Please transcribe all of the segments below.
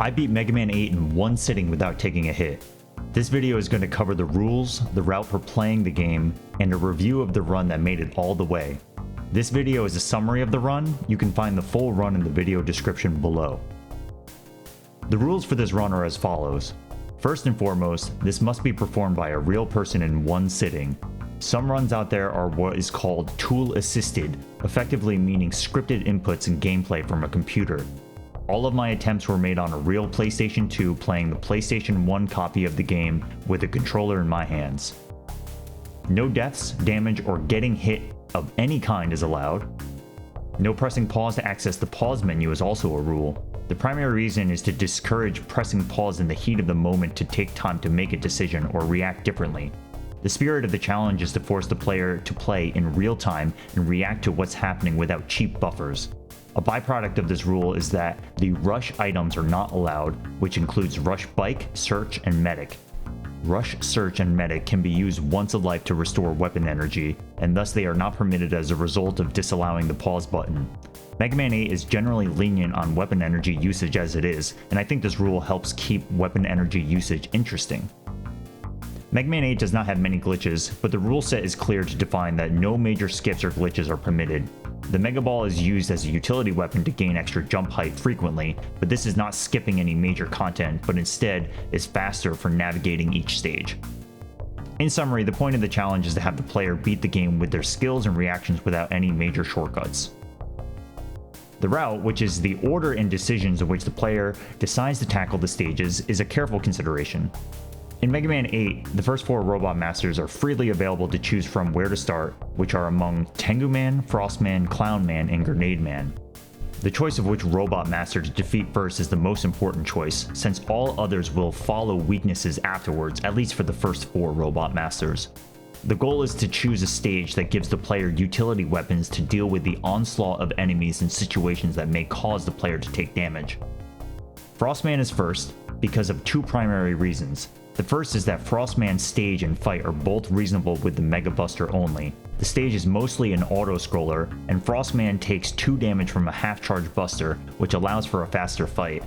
I beat Mega Man 8 in one sitting without taking a hit. This video is going to cover the rules, the route for playing the game, and a review of the run that made it all the way. This video is a summary of the run. You can find the full run in the video description below. The rules for this run are as follows. First and foremost, this must be performed by a real person in one sitting. Some runs out there are what is called tool assisted, effectively meaning scripted inputs and gameplay from a computer. All of my attempts were made on a real PlayStation 2 playing the PlayStation 1 copy of the game with a controller in my hands. No deaths, damage, or getting hit of any kind is allowed. No pressing pause to access the pause menu is also a rule. The primary reason is to discourage pressing pause in the heat of the moment to take time to make a decision or react differently. The spirit of the challenge is to force the player to play in real time and react to what's happening without cheap buffers. A byproduct of this rule is that the rush items are not allowed, which includes rush bike, search, and medic. Rush, search, and medic can be used once a life to restore weapon energy, and thus they are not permitted as a result of disallowing the pause button. Mega Man 8 is generally lenient on weapon energy usage as it is, and I think this rule helps keep weapon energy usage interesting. Mega Man 8 does not have many glitches, but the rule set is clear to define that no major skips or glitches are permitted. The Mega Ball is used as a utility weapon to gain extra jump height frequently, but this is not skipping any major content, but instead is faster for navigating each stage. In summary, the point of the challenge is to have the player beat the game with their skills and reactions without any major shortcuts. The route, which is the order and decisions in which the player decides to tackle the stages, is a careful consideration. In Mega Man 8, the first 4 Robot Masters are freely available to choose from where to start, which are among Tengu Man, Frost Man, Clown Man, and Grenade Man. The choice of which Robot Master to defeat first is the most important choice, since all others will follow weaknesses afterwards, at least for the first 4 Robot Masters. The goal is to choose a stage that gives the player utility weapons to deal with the onslaught of enemies in situations that may cause the player to take damage. Frostman is first, because of 2 primary reasons. The first is that Frostman's stage and fight are both reasonable with the Mega Buster only. The stage is mostly an auto-scroller, and Frostman takes 2 damage from a half-charge buster, which allows for a faster fight.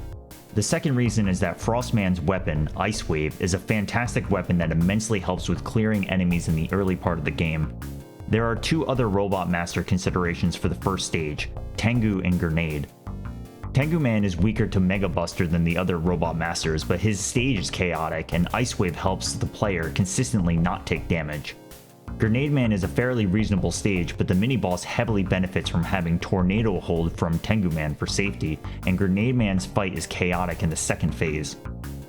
The second reason is that Frostman's weapon, Ice Wave, is a fantastic weapon that immensely helps with clearing enemies in the early part of the game. There are 2 other Robot Master considerations for the first stage, Tengu and Grenade. Tengu Man is weaker to Mega Buster than the other Robot Masters, but his stage is chaotic, and Ice Wave helps the player consistently not take damage. Grenade Man is a fairly reasonable stage, but the mini-boss heavily benefits from having Tornado Hold from Tengu Man for safety, and Grenade Man's fight is chaotic in the second phase.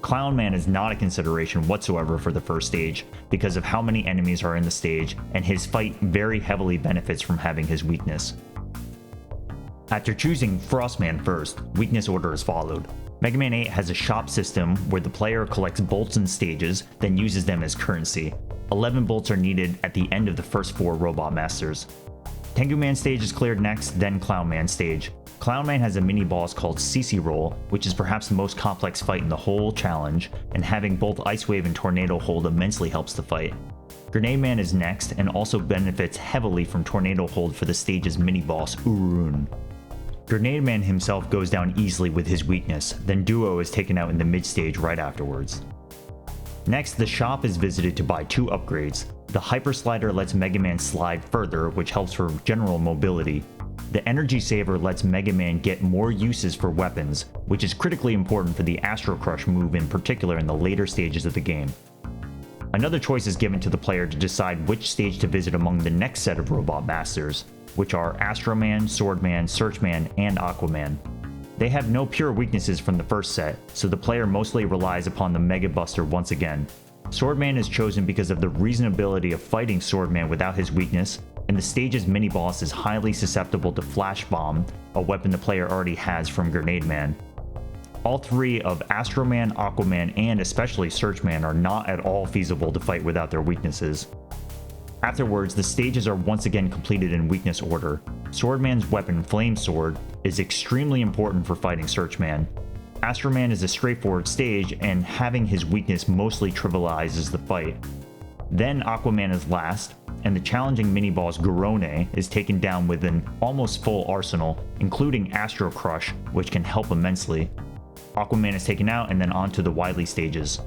Clown Man is not a consideration whatsoever for the first stage, because of how many enemies are in the stage, and his fight very heavily benefits from having his weakness. After choosing Frostman first, weakness order is followed. Mega Man 8 has a shop system where the player collects bolts in stages, then uses them as currency. 11 bolts are needed at the end of the first 4 Robot Masters. Tengu Man stage is cleared next, then Clown Man stage. Clown Man has a mini-boss called CC Roll, which is perhaps the most complex fight in the whole challenge, and having both Ice Wave and Tornado Hold immensely helps the fight. Grenade Man is next, and also benefits heavily from Tornado Hold for the stage's mini-boss, Urun. Grenade Man himself goes down easily with his weakness, then Duo is taken out in the mid-stage right afterwards. Next, the shop is visited to buy 2 upgrades. The Hyper Slider lets Mega Man slide further, which helps for general mobility. The Energy Saver lets Mega Man get more uses for weapons, which is critically important for the Astro Crush move in particular in the later stages of the game. Another choice is given to the player to decide which stage to visit among the next set of Robot Masters, which are Astro Man, Sword Man, Search Man, and Aquaman. They have no pure weaknesses from the first set, so the player mostly relies upon the Mega Buster once again. Sword Man is chosen because of the reasonability of fighting Sword Man without his weakness, and the stage's mini-boss is highly susceptible to Flash Bomb, a weapon the player already has from Grenade Man. All 3 of Astro Man, Aquaman, and especially Search Man are not at all feasible to fight without their weaknesses. Afterwards, the stages are once again completed in weakness order. Swordman's weapon, Flame Sword, is extremely important for fighting Search Man. Astro Man is a straightforward stage, and having his weakness mostly trivializes the fight. Then Aquaman is last, and the challenging mini-boss Garone is taken down with an almost full arsenal, including Astro Crush, which can help immensely. Aquaman is taken out and then onto the Wily stages.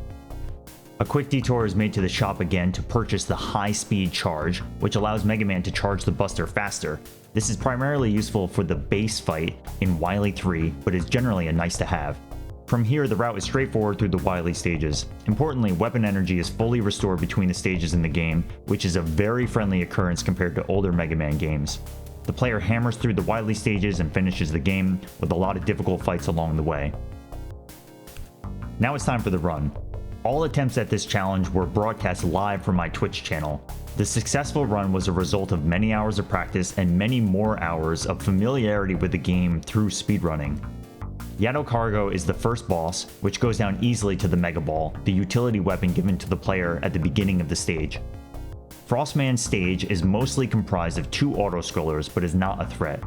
A quick detour is made to the shop again to purchase the high speed charge, which allows Mega Man to charge the Buster faster. This is primarily useful for the base fight in Wily 3, but is generally a nice to have. From here, the route is straightforward through the Wily stages. Importantly, weapon energy is fully restored between the stages in the game, which is a very friendly occurrence compared to older Mega Man games. The player hammers through the Wily stages and finishes the game with a lot of difficult fights along the way. Now it's time for the run. All attempts at this challenge were broadcast live from my Twitch channel. The successful run was a result of many hours of practice and many more hours of familiarity with the game through speedrunning. Yato Cargo is the first boss, which goes down easily to the Mega Ball, the utility weapon given to the player at the beginning of the stage. Frostman's stage is mostly comprised of 2 auto-scrollers, but is not a threat.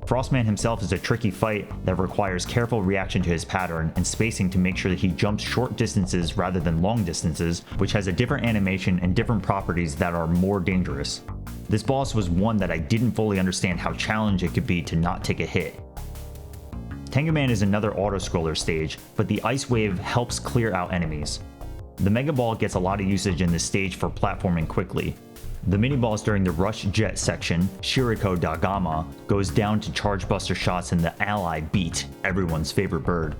Frostman himself is a tricky fight that requires careful reaction to his pattern and spacing to make sure that he jumps short distances rather than long distances, which has a different animation and different properties that are more dangerous. This boss was one that I didn't fully understand how challenging it could be to not take a hit. Tengu Man is another auto-scroller stage, but the Ice Wave helps clear out enemies. The Mega Ball gets a lot of usage in this stage for platforming quickly. The mini-boss during the Rush Jet section, Shiriko Dagama, goes down to charge buster shots in the Ally Beat, everyone's favorite bird.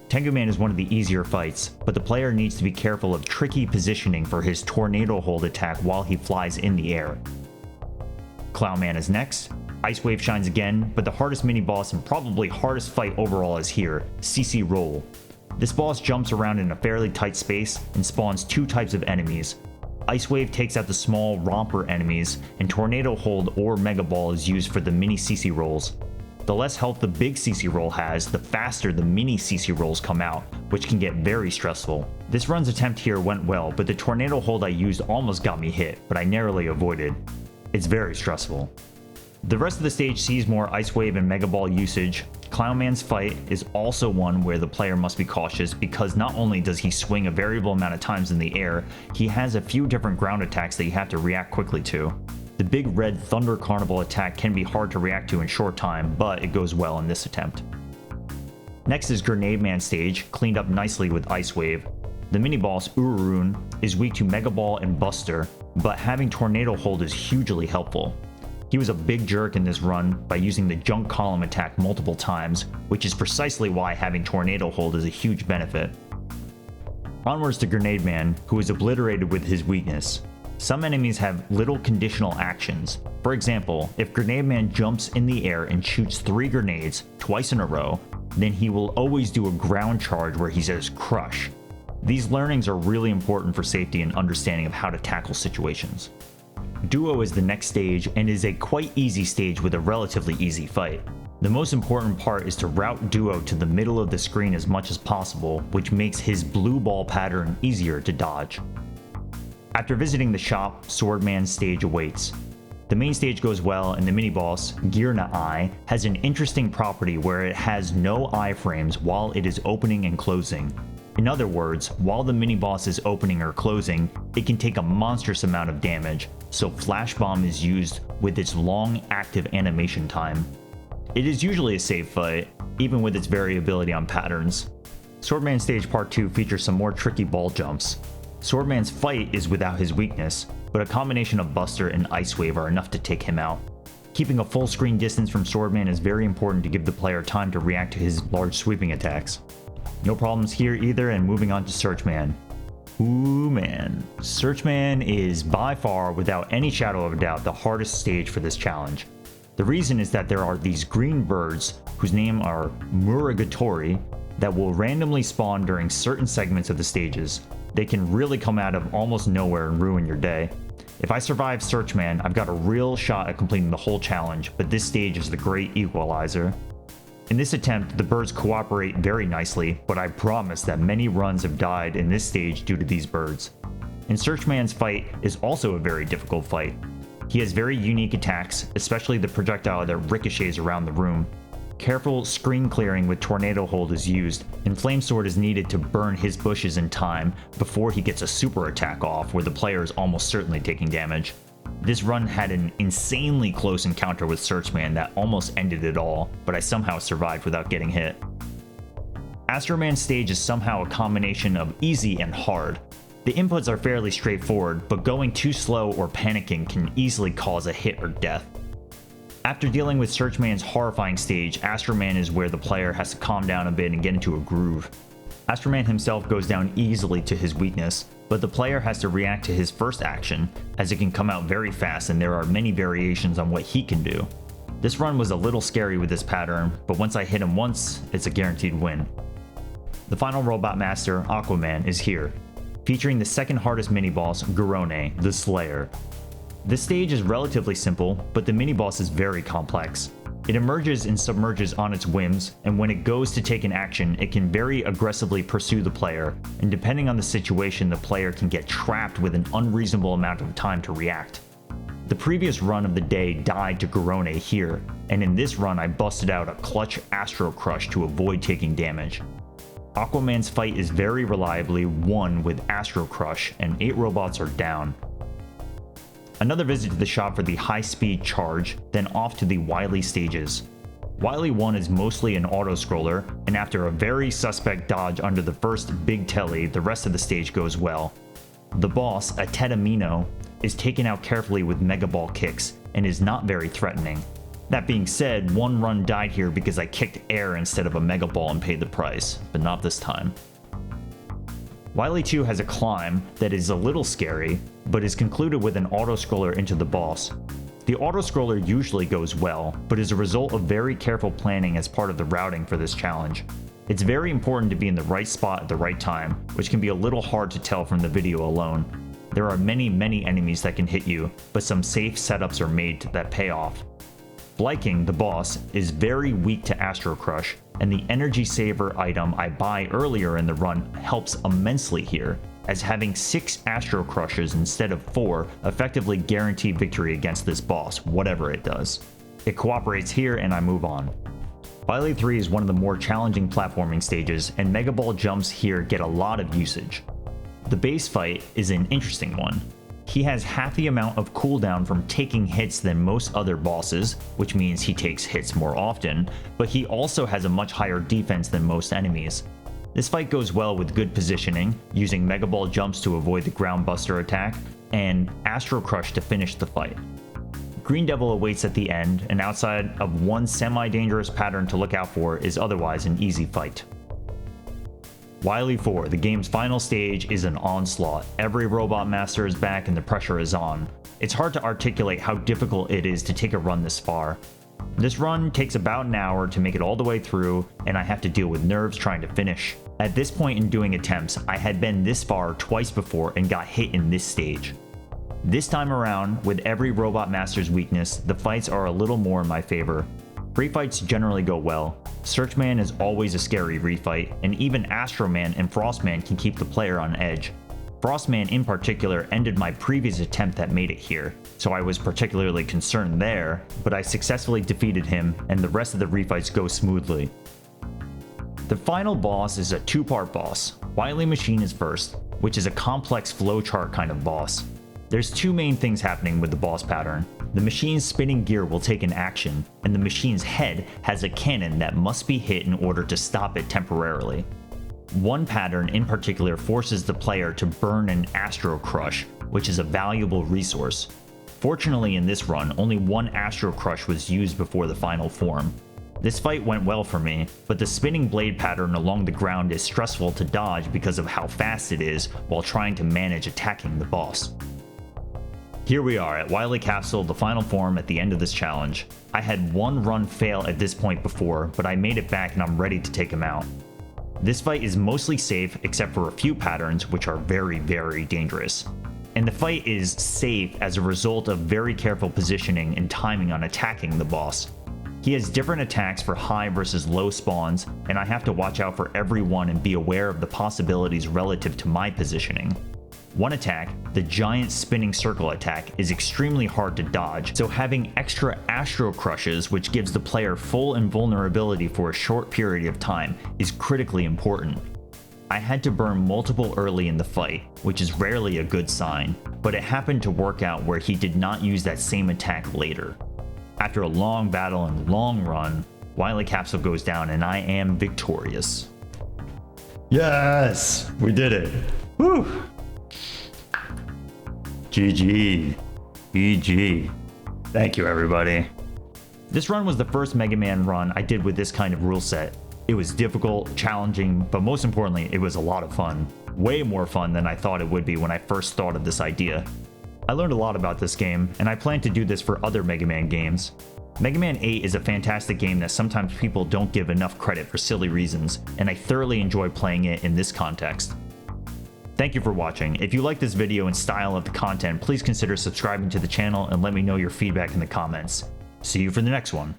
Tengu Man is one of the easier fights, but the player needs to be careful of tricky positioning for his Tornado Hold attack while he flies in the air. Clown Man is next. Ice Wave shines again, but the hardest mini-boss and probably hardest fight overall is here, CC Roll. This boss jumps around in a fairly tight space and spawns 2 types of enemies. Ice Wave takes out the small romper enemies, and Tornado Hold or Mega Ball is used for the mini CC rolls. The less health the big CC roll has, the faster the mini CC rolls come out, which can get very stressful. This run's attempt here went well, but the Tornado Hold I used almost got me hit, but I narrowly avoided. It's very stressful. The rest of the stage sees more Ice Wave and Mega Ball usage. Clown Man's fight is also one where the player must be cautious because not only does he swing a variable amount of times in the air, he has a few different ground attacks that you have to react quickly to. The big red Thunder Carnival attack can be hard to react to in short time, but it goes well in this attempt. Next is Grenade Man stage, cleaned up nicely with Ice Wave. The mini-boss Urarun is weak to Mega Ball and Buster, but having Tornado Hold is hugely helpful. He was a big jerk in this run by using the Junk Column attack multiple times, which is precisely why having Tornado Hold is a huge benefit. Onwards to Grenade Man, who is obliterated with his weakness. Some enemies have little conditional actions. For example, if Grenade Man jumps in the air and shoots 3 grenades twice in a row, then he will always do a ground charge where he says crush. These learnings are really important for safety and understanding of how to tackle situations. Duo is the next stage and is a quite easy stage with a relatively easy fight. The most important part is to route Duo to the middle of the screen as much as possible, which makes his blue ball pattern easier to dodge. After visiting the shop, Swordman's stage awaits. The main stage goes well, and the mini-boss, Girna Eye, has an interesting property where it has no iframes while it is opening and closing. In other words, while the mini-boss is opening or closing, it can take a monstrous amount of damage, so Flash Bomb is used with its long active animation time. It is usually a safe fight, even with its variability on patterns. Swordman Stage Part 2 features some more tricky ball jumps. Swordman's fight is without his weakness, but a combination of Buster and Ice Wave are enough to take him out. Keeping a full screen distance from Swordman is very important to give the player time to react to his large sweeping attacks. No problems here either, and moving on to Searchman. Ooh man, Searchman is by far, without any shadow of a doubt, the hardest stage for this challenge. The reason is that there are these green birds, whose name are Muragatori, that will randomly spawn during certain segments of the stages. They can really come out of almost nowhere and ruin your day. If I survive Searchman, I've got a real shot at completing the whole challenge, but this stage is the great equalizer. In this attempt, the birds cooperate very nicely, but I promise that many runs have died in this stage due to these birds. And Searchman's fight is also a very difficult fight. He has very unique attacks, especially the projectile that ricochets around the room. Careful screen clearing with Tornado Hold is used, and Flame Sword is needed to burn his bushes in time before he gets a super attack off where the player is almost certainly taking damage. This run had an insanely close encounter with Searchman that almost ended it all, but I somehow survived without getting hit. Astro Man's stage is somehow a combination of easy and hard. The inputs are fairly straightforward, but going too slow or panicking can easily cause a hit or death. After dealing with Searchman's horrifying stage, Astro Man is where the player has to calm down a bit and get into a groove. Astro Man himself goes down easily to his weakness, but the player has to react to his first action, as it can come out very fast and there are many variations on what he can do. This run was a little scary with this pattern, but once I hit him once, it's a guaranteed win. The final Robot Master, Aquaman, is here, featuring the second hardest mini-boss, Garone, the Slayer. This stage is relatively simple, but the mini-boss is very complex. It emerges and submerges on its whims, and when it goes to take an action, it can very aggressively pursue the player, and depending on the situation, the player can get trapped with an unreasonable amount of time to react. The previous run of the day died to Garone here, and in this run I busted out a clutch Astro Crush to avoid taking damage. Aquaman's fight is very reliably won with Astro Crush, and 8 robots are down. Another visit to the shop for the high-speed charge, then off to the Wily stages. Wily 1 is mostly an auto-scroller, and after a very suspect dodge under the first big telly, the rest of the stage goes well. The boss, Atetamino, is taken out carefully with Mega Ball kicks, and is not very threatening. That being said, one run died here because I kicked air instead of a Mega Ball and paid the price, but not this time. Wily 2 has a climb that is a little scary, but is concluded with an auto-scroller into the boss. The auto-scroller usually goes well, but is a result of very careful planning as part of the routing for this challenge. It's very important to be in the right spot at the right time, which can be a little hard to tell from the video alone. There are many enemies that can hit you, but some safe setups are made that pay off. Blyking, the boss, is very weak to Astro Crush, and the Energy Saver item I buy earlier in the run helps immensely here, as having 6 Astro Crushes instead of 4 effectively guarantee victory against this boss, whatever it does. It cooperates here and I move on. Wily 3 is one of the more challenging platforming stages, and Mega Ball jumps here get a lot of usage. The base fight is an interesting one. He has half the amount of cooldown from taking hits than most other bosses, which means he takes hits more often, but he also has a much higher defense than most enemies. This fight goes well with good positioning, using Mega Ball jumps to avoid the Ground Buster attack, and Astro Crush to finish the fight. Green Devil awaits at the end, and outside of one semi-dangerous pattern to look out for is otherwise an easy fight. Wily 4, the game's final stage, is an onslaught. Every Robot Master is back and the pressure is on. It's hard to articulate how difficult it is to take a run this far. This run takes about an hour to make it all the way through, and I have to deal with nerves trying to finish. At this point in doing attempts, I had been this far twice before and got hit in this stage. This time around, with every Robot Master's weakness, the fights are a little more in my favor. Free fights generally go well. Searchman is always a scary refight, and even Astro Man and Frostman can keep the player on edge. Frostman in particular ended my previous attempt that made it here, so I was particularly concerned there, but I successfully defeated him, and the rest of the refights go smoothly. The final boss is a 2-part boss. Wily Machine is first, which is a complex flowchart kind of boss. There's 2 main things happening with the boss pattern. The machine's spinning gear will take an action, and the machine's head has a cannon that must be hit in order to stop it temporarily. One pattern in particular forces the player to burn an Astro Crush, which is a valuable resource. Fortunately in this run, only one Astro Crush was used before the final form. This fight went well for me, but the spinning blade pattern along the ground is stressful to dodge because of how fast it is while trying to manage attacking the boss. Here we are at Wily Capsule, the final form at the end of this challenge. I had one run fail at this point before, but I made it back and I'm ready to take him out. This fight is mostly safe except for a few patterns which are very dangerous. And the fight is safe as a result of very careful positioning and timing on attacking the boss. He has different attacks for high versus low spawns, and I have to watch out for every one and be aware of the possibilities relative to my positioning. One attack, the giant spinning circle attack, is extremely hard to dodge, so having extra Astro Crushes, which gives the player full invulnerability for a short period of time, is critically important. I had to burn multiple early in the fight, which is rarely a good sign, but it happened to work out where he did not use that same attack later. After a long battle and long run, Wily Capsule goes down and I am victorious. Yes, we did it. Woo! GG. GG. Thank you, everybody. This run was the first Mega Man run I did with this kind of rule set. It was difficult, challenging, but most importantly, it was a lot of fun. Way more fun than I thought it would be when I first thought of this idea. I learned a lot about this game, and I plan to do this for other Mega Man games. Mega Man 8 is a fantastic game that sometimes people don't give enough credit for silly reasons, and I thoroughly enjoy playing it in this context. Thank you for watching. If you like this video and style of the content, please consider subscribing to the channel and let me know your feedback in the comments. See you for the next one.